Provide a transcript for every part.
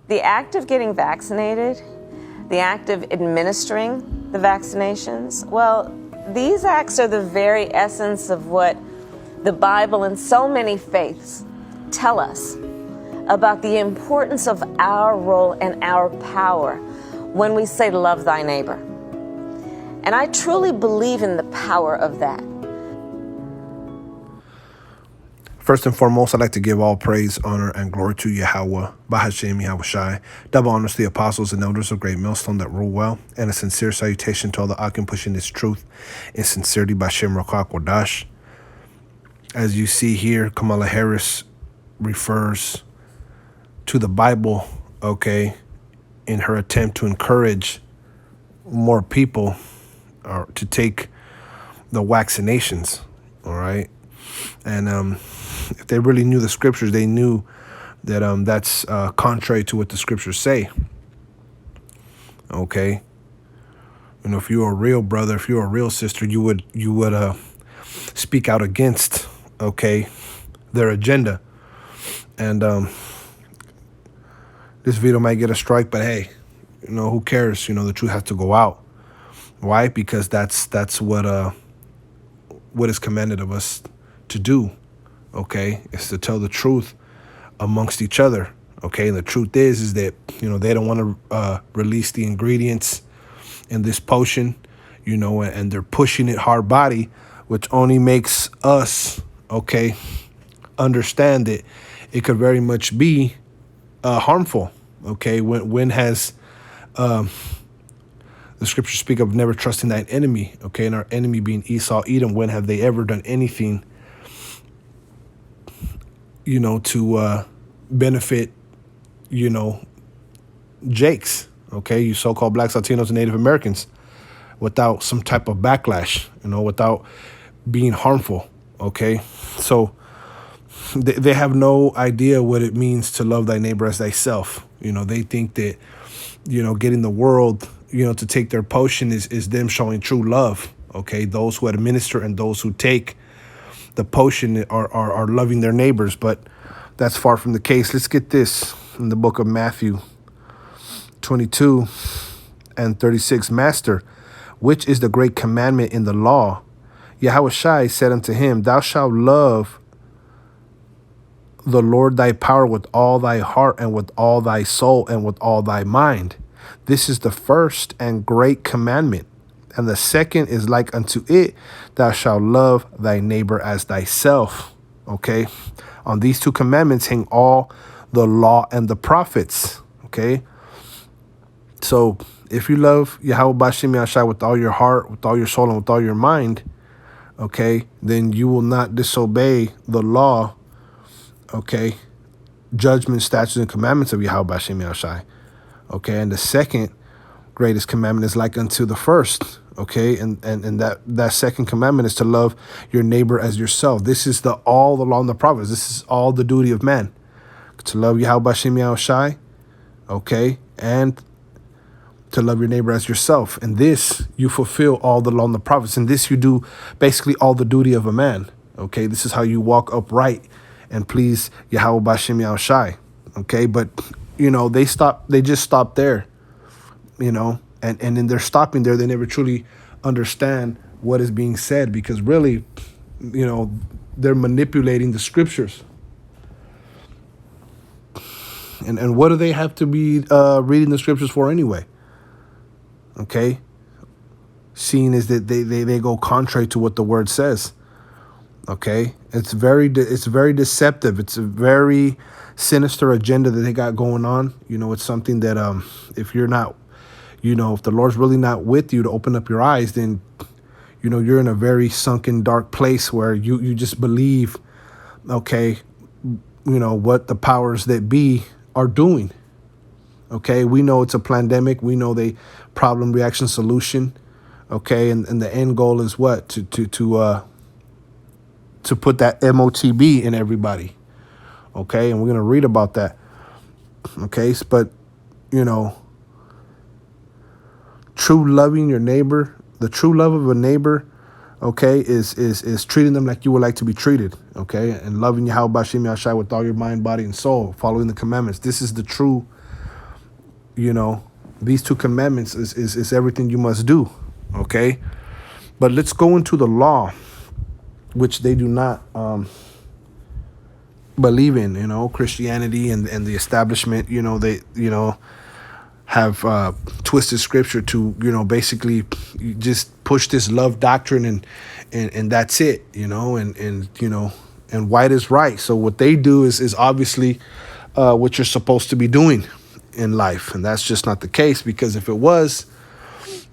The act of getting vaccinated, the act of administering the vaccinations, well, these acts are the very essence of what the Bible and so many faiths tell us about the importance of our role and our power when we say love thy neighbor. And I truly believe in the power of that. First and foremost, I'd like to give all praise, honor, and glory to Yahweh, Bahashem Yahushai. Double honors to the apostles and elders of Great Millstone that rule well, and a sincere salutation to all the Akim pushing this truth in sincerity by Shem Rakak Wadash. As you see here, Kamala Harris refers to the Bible, okay, in her attempt to encourage more people to take the vaccinations, all right? And if they really knew the scriptures, they knew that that's contrary to what the scriptures say. Okay, you know, if you're a real brother, if you're a real sister, you would speak out against, okay, their agenda. And this video might get a strike, but hey, you know, who cares? You know, the truth has to go out. Why? Because that's what is commanded of us to do. Okay, is to tell the truth amongst each other. Okay, and the truth is that, you know, they don't want to release the ingredients in this potion, you know, and they're pushing it hard body, which only makes us, okay, understand that it could very much be harmful. Okay, when has the scriptures speak of never trusting thine enemy? Okay, and our enemy being Esau, Edom. When have they ever done anything, you know, to benefit, you know, Jakes, okay, you so-called blacks, Latinos, and Native Americans, without some type of backlash, you know, without being harmful, okay? So they have no idea what it means to love thy neighbor as thyself. You know, they think that, you know, getting the world, you know, to take their potion is them showing true love, okay? Those who administer and those who take the potion are loving their neighbors, but that's far from the case. Let's get this in the book of Matthew 22 and 36. Master, which is the great commandment in the law? Yahushai said unto him, thou shalt love the Lord thy power with all thy heart and with all thy soul and with all thy mind. This is the first and great commandment. And the second is like unto it, thou shalt love thy neighbor as thyself. Okay. On these two commandments hang all the law and the prophets. Okay. So if you love Yahweh Bashim Yashai with all your heart, with all your soul, and with all your mind, okay, then you will not disobey the law, okay, judgment, statutes, and commandments of Yahweh Bashim Yashai. Okay. And the second greatest commandment is like unto the first. Okay, and that second commandment is to love your neighbor as yourself. This is all the law and the prophets. This is all the duty of man, to love Yahweh Bashim Yahushai, okay, and to love your neighbor as yourself. And this you fulfill all the law and the prophets. And this you do basically all the duty of a man. Okay, this is how you walk upright and please Yahweh Bashim Yahushai. Okay, but you know they just stop there, you know. And in their stopping there, they never truly understand what is being said, because really, you know, they're manipulating the scriptures. And what do they have to be reading the scriptures for anyway? Okay, seeing is that they go contrary to what the word says. Okay, it's very deceptive. It's a very sinister agenda that they got going on. You know, it's something that if you're not, you know, if the Lord's really not with you to open up your eyes, then, you know, you're in a very sunken, dark place where you just believe, okay, you know, what the powers that be are doing. Okay, we know it's a pandemic. We know they problem, reaction, solution. Okay, and the end goal is what? To put that MOTB in everybody. Okay, and we're going to read about that. Okay, but, you know, true loving your neighbor, the true love of a neighbor, okay, is treating them like you would like to be treated, okay, and loving Yahweh Bashim Yashai with all your mind, body, and soul, following the commandments. This is the true these two commandments is everything you must do. Okay. But let's go into the law, which they do not believe in. Christianity and the establishment, they have twisted scripture to basically just push this love doctrine, and that's it. And white is right. So what they do is obviously what you're supposed to be doing in life, and that's just not the case, because if it was,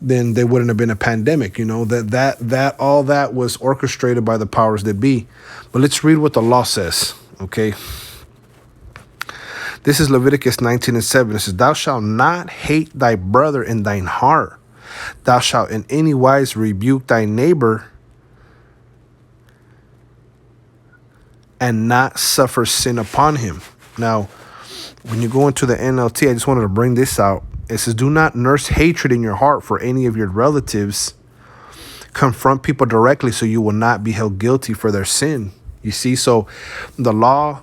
then there wouldn't have been a pandemic. That all that was orchestrated by the powers that be. But let's read what the law says. Okay. This is Leviticus 19:7. It says, "Thou shalt not hate thy brother in thine heart. Thou shalt in any wise rebuke thy neighbor and not suffer sin upon him." Now, when you go into the NLT, I just wanted to bring this out. It says, "Do not nurse hatred in your heart for any of your relatives. Confront people directly so you will not be held guilty for their sin." You see, so the law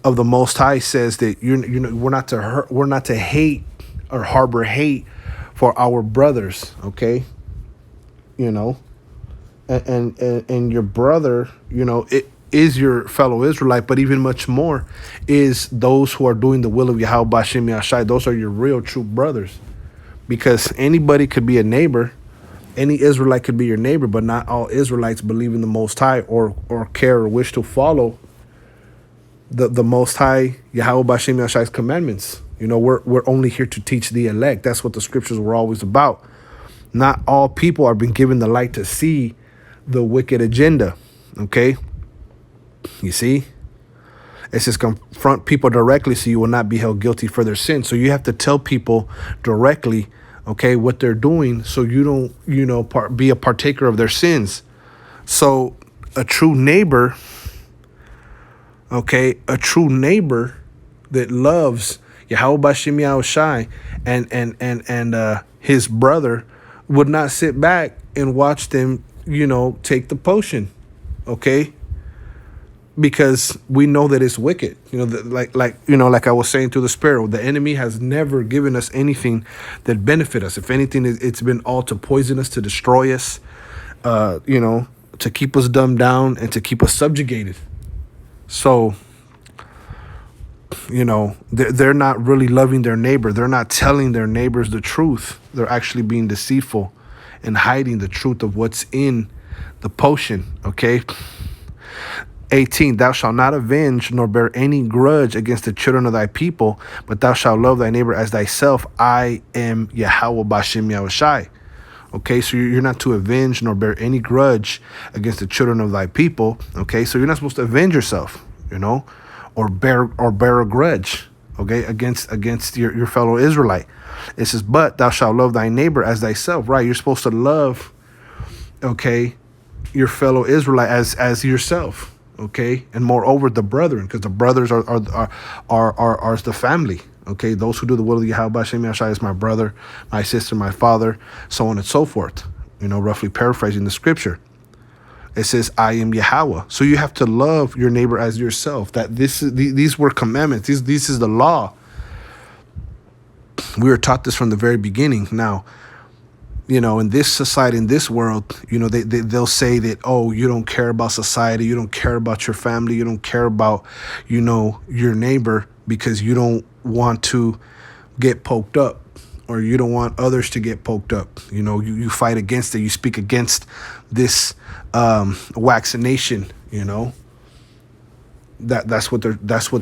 of the Most High says that we're not to hate or harbor hate for our brothers. Okay, and your brother, it is your fellow Israelite, but even much more is those who are doing the will of Yahweh B'Shem Yashai. Those are your real true brothers, because anybody could be a neighbor. Any Israelite could be your neighbor, but not all Israelites believe in the Most High or care or wish to follow the Most High Yahweh B'Shem Yashai's commandments. We're only here to teach the elect. That's what the scriptures were always about. Not all people are being given the light to see the wicked agenda. Okay. You see, it says confront people directly so you will not be held guilty for their sin. So you have to tell people directly, okay, what they're doing, so you don't, be a partaker of their sins. So a true neighbor, a true neighbor that loves Yahweh B'Shem Yahushai and his brother would not sit back and watch them, take the potion, okay? Because we know that it's wicked. Like I was saying to the sparrow, the enemy has never given us anything that benefit us. If anything, it's been all to poison us, to destroy us, to keep us dumbed down and to keep us subjugated. So, they're not really loving their neighbor. They're not telling their neighbors the truth. They're actually being deceitful and hiding the truth of what's in the potion, okay? 18, "Thou shalt not avenge nor bear any grudge against the children of thy people, but thou shalt love thy neighbor as thyself. I am Yahweh B'Shem Yahushai." Okay, so you're not to avenge nor bear any grudge against the children of thy people. Okay, so you're not supposed to avenge yourself, or bear a grudge, okay, against your fellow Israelite. It says, "But thou shalt love thy neighbor as thyself." Right, you're supposed to love, okay, your fellow Israelite as yourself. Okay, and moreover the brethren, because the brothers are the family. Okay, those who do the will of Yahweh B'Shem Yashai is my brother, my sister, my father, so on and so forth. Roughly paraphrasing the scripture. It says, "I am Yahweh." So you have to love your neighbor as yourself. That these were commandments. This is the law. We were taught this from the very beginning. Now, in this society, in this world, they'll say that, oh, you don't care about society, you don't care about your family, you don't care about, your neighbor, because you don't want to get poked up, or you don't want others to get poked up. You fight against it. You speak against this vaccination. That's what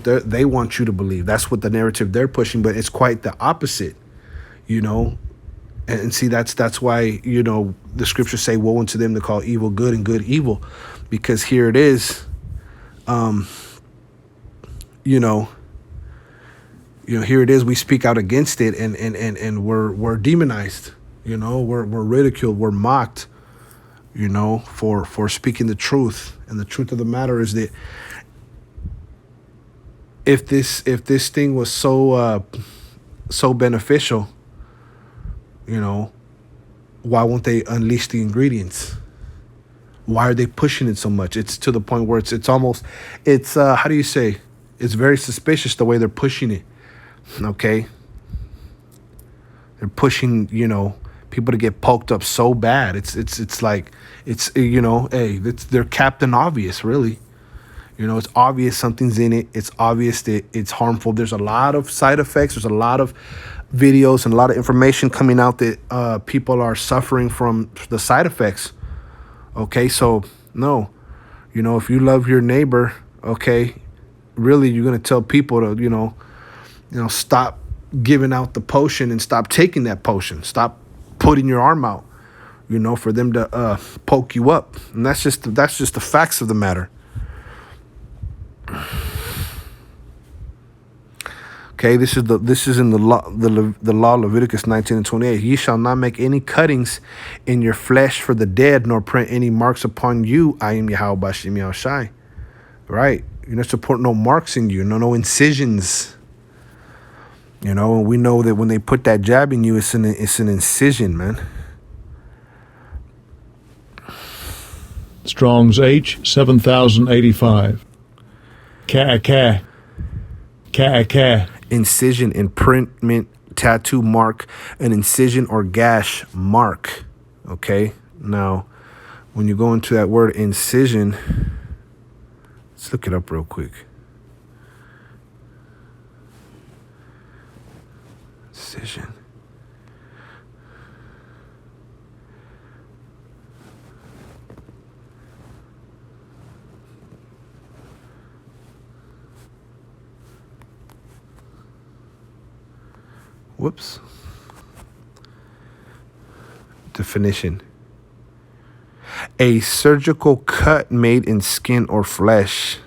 they want you to believe. That's what the narrative they're pushing, but it's quite the opposite. And see, that's why, the scriptures say, woe unto them that call evil good and good evil, because here it is, here it is, we speak out against it, and we're demonized, we're ridiculed, we're mocked, for speaking the truth. And the truth of the matter is that if this thing was so beneficial, why won't they unleash the ingredients? Why are they pushing it so much? It's to the point where it's almost, how do you say? It's very suspicious the way they're pushing it. Okay. They're pushing, people to get poked up so bad. It's like, hey, they're Captain Obvious, really. It's obvious something's in it. It's obvious that it's harmful. There's a lot of side effects. There's a lot of videos and a lot of information coming out that people are suffering from the side effects. Okay, so no, if you love your neighbor, okay, really, you're gonna tell people to, stop giving out the potion and stop taking that potion. Stop putting your arm out, for them to poke you up. And that's just the facts of the matter. Okay, this is in the law Leviticus 19:28. Ye shall not make any cuttings in your flesh for the dead, nor print any marks upon you. I am Yahweh Bashim Yahushai. Right? You're not to put no marks in you, no incisions. And we know that when they put that jab in you, it's an incision, man. Strong's H 7085. Ka. Incision, imprintment, tattoo mark, an incision or gash mark. Okay, now when you go into that word incision, let's look it up real quick. Incision. Whoops. Definition. A surgical cut made in skin or flesh.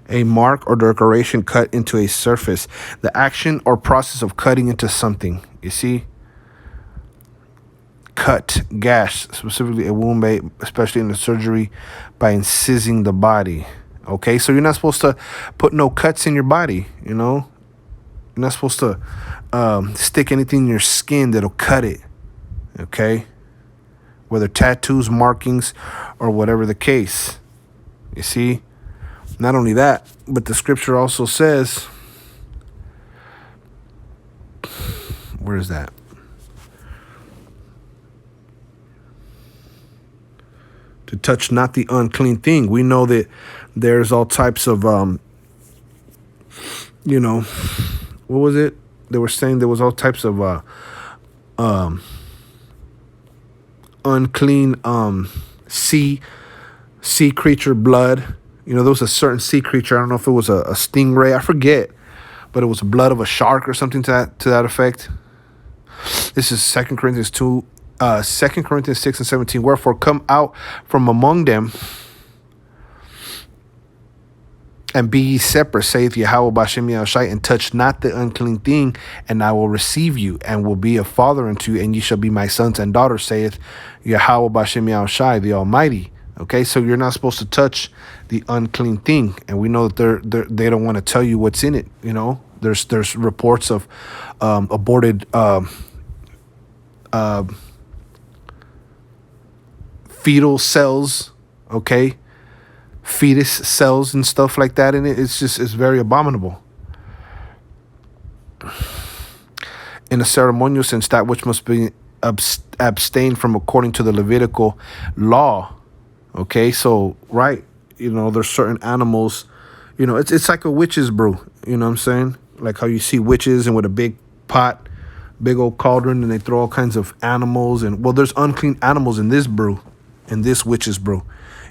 A mark or decoration cut into a surface. The action or process of cutting into something. You see? Cut, gash, specifically a wound made, especially in the surgery, by incising the body. Okay, so you're not supposed to put no cuts in your body, You're not supposed to stick anything in your skin that'll cut it, okay? Whether tattoos, markings, or whatever the case. You see? Not only that, but the scripture also says, where is that? To touch not the unclean thing. We know that there's all types of, what was it? They were saying there was all types of unclean sea creature blood. There was a certain sea creature. I don't know if it was a stingray. I forget, but it was blood of a shark or something to that effect. This is 2 Corinthians 2, 2 Corinthians 6:17. Wherefore come out from among them, and be ye separate, saith Yahweh Bashim Yahushai, and touch not the unclean thing, and I will receive you, and will be a father unto you, and ye shall be my sons and daughters, saith Yahweh Bashim Yahushai, the Almighty. Okay, so you're not supposed to touch the unclean thing, and we know that they don't want to tell you what's in it. There's reports of aborted fetal cells. Okay. Fetus cells and stuff like that in it. It's very abominable. In a ceremonial sense, that which must be abstained from according to the Levitical law. Okay, so right, there's certain animals, it's like a witch's brew. You know what I'm saying? Like how you see witches and with a big pot, big old cauldron, and they throw all kinds of animals, and there's unclean animals in this brew, in this witch's brew.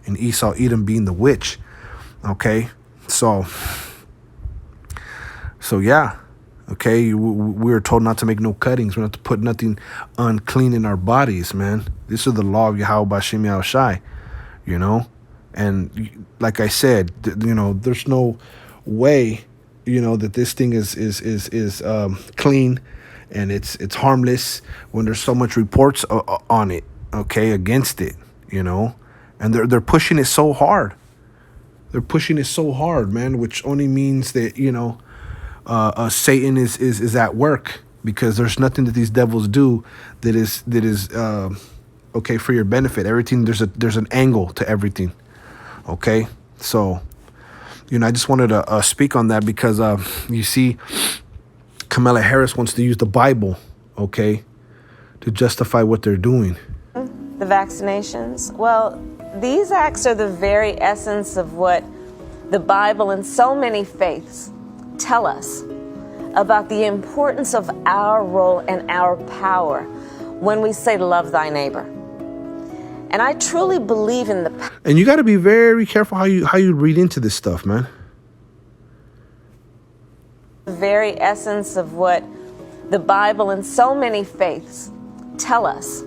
And Esau, Edom being the witch. Okay, so yeah, okay, we were told not to make no cuttings. We're not to put nothing unclean in our bodies, man. This is the law of Yahweh Bashim Yahushai, and like I said, there's no way, that this thing is clean and it's harmless when there's so much reports on it, okay, against it, and they're pushing it so hard. They're pushing it so hard, man, which only means that, Satan is at work, because there's nothing that these devils do that is okay for your benefit. Everything, there's an angle to everything. Okay, so I just wanted to speak on that because you see, Kamala Harris wants to use the Bible, okay, to justify what they're doing. The vaccinations? Well, these acts are the very essence of what the Bible and so many faiths tell us about the importance of our role and our power when we say love thy neighbor. And I truly believe in the And you got to be very careful how you read into this stuff, man. very essence of what the Bible and so many faiths tell us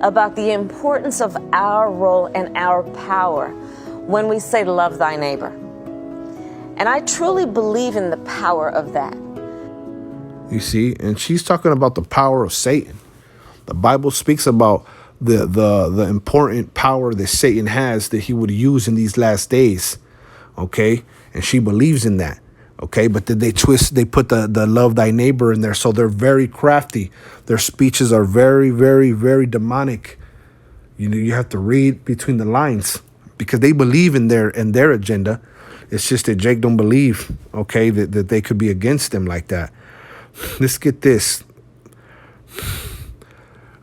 about the importance of our role and our power when we say love thy neighbor. And I truly believe in the power of that. You see, and she's talking about the power of Satan. The Bible speaks about the important power that Satan has that he would use in these last days. Okay, and she believes in that. Okay, but then they put the love thy neighbor in there. So they're very crafty. Their speeches are very, very, very demonic. You know, you have to read between the lines because they believe in their agenda. It's just that Jake don't believe, okay, that they could be against them like that. Let's get this.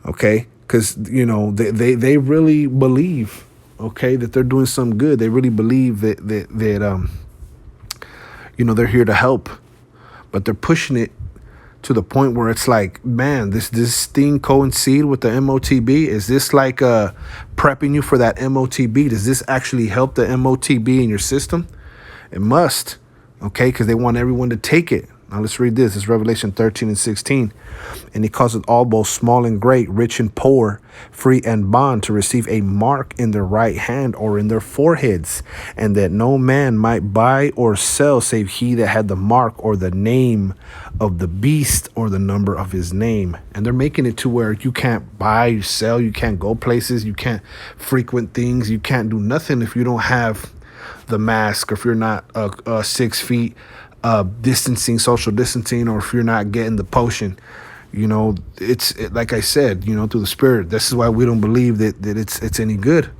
Okay, because, you know, they really believe, okay, that they're doing some good. They really believe that you know, they're here to help, but they're pushing it to the point where it's like, man, this thing coincide with the MOTB? Is this like prepping you for that MOTB? Does this actually help the MOTB in your system? It must, okay, because they want everyone to take it. Now let's read this. It's Revelation 13:16. And he causeth all, both small and great, rich and poor, free and bond, to receive a mark in their right hand or in their foreheads, and that no man might buy or sell save he that had the mark or the name of the beast or the number of his name. And they're making it to where you can't buy, sell, you can't go places, you can't frequent things, you can't do nothing if you don't have the mask, or if you're not 6 feet distancing, social distancing, or if you're not getting the potion. You know, like I said, you know, through the Spirit. This is why we don't believe that it's any good,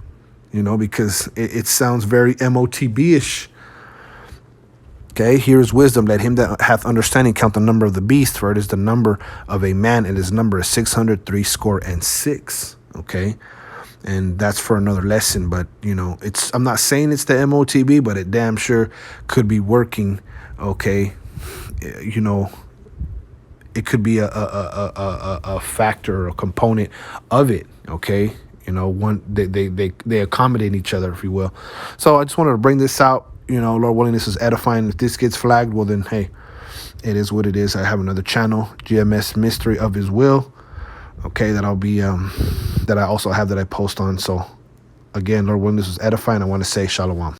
you know, because it sounds very MOTB-ish. Okay, here's wisdom. Let him that hath understanding count the number of the beast, for it is the number of a man, and his number is 666. Okay, and that's for another lesson. But, you know, I'm not saying it's the MOTB, but it damn sure could be working. Okay, you know, it could be a factor or a component of it. Okay, you know, they accommodate each other, if you will. So I just wanted to bring this out. You know, Lord willing, this is edifying. If this gets flagged, well then, hey, it is what it is. I have another channel, GMS Mystery of His Will. Okay, that I'll be that I also have that I post on. So again, Lord willing, this was edifying. I want to say shalom.